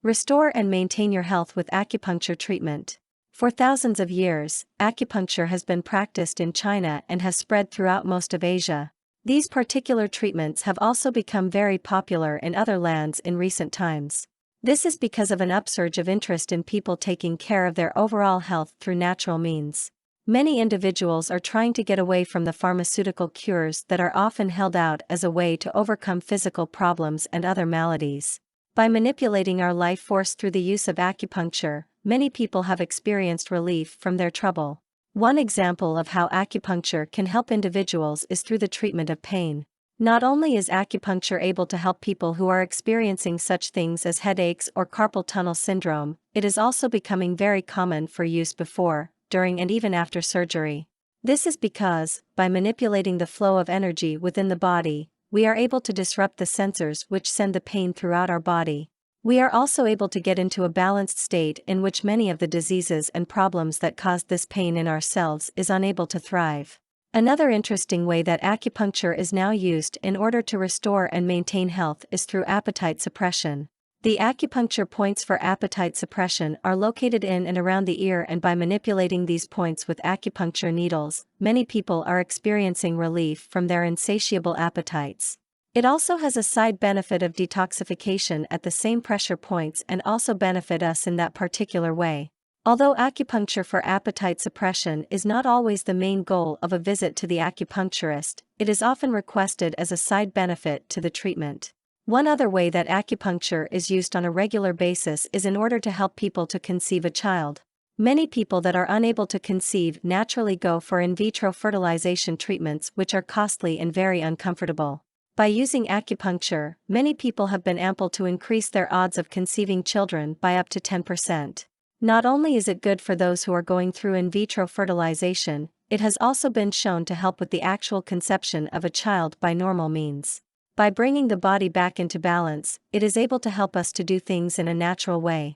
Restore and maintain your health with acupuncture treatment. For thousands of years, acupuncture has been practiced in China and has spread throughout most of Asia. These particular treatments have also become very popular in other lands in recent times. This is because of an upsurge of interest in people taking care of their overall health through natural means. Many individuals are trying to get away from the pharmaceutical cures that are often held out as a way to overcome physical problems and other maladies. By manipulating our life force through the use of acupuncture, many people have experienced relief from their trouble. One example of how acupuncture can help individuals is through the treatment of pain. Not only is acupuncture able to help people who are experiencing such things as headaches or carpal tunnel syndrome, it is also becoming very common for use before, during and even after surgery. This is because, by manipulating the flow of energy within the body, we are able to disrupt the sensors which send the pain throughout our body. We are also able to get into a balanced state in which many of the diseases and problems that caused this pain in ourselves is unable to thrive. Another interesting way that acupuncture is now used in order to restore and maintain health is through appetite suppression. The acupuncture points for appetite suppression are located in and around the ear, and by manipulating these points with acupuncture needles, many people are experiencing relief from their insatiable appetites. It also has a side benefit of detoxification at the same pressure points and also benefit us in that particular way. Although acupuncture for appetite suppression is not always the main goal of a visit to the acupuncturist, it is often requested as a side benefit to the treatment. One other way that acupuncture is used on a regular basis is in order to help people to conceive a child. Many people that are unable to conceive naturally go for in vitro fertilization treatments, which are costly and very uncomfortable. By using acupuncture, many people have been able to increase their odds of conceiving children by up to 10%. Not only is it good for those who are going through in vitro fertilization, it has also been shown to help with the actual conception of a child by normal means. By bringing the body back into balance, it is able to help us to do things in a natural way.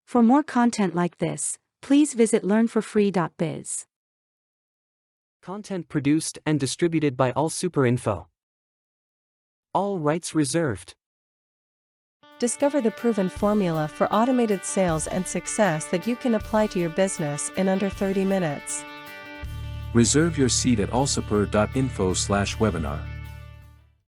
For more content like this, please visit learnforfree.biz. Content produced and distributed by AllSuperInfo. All rights reserved. Discover the proven formula for automated sales and success that you can apply to your business in under 30 minutes. Reserve your seat at allsuper.info/webinar.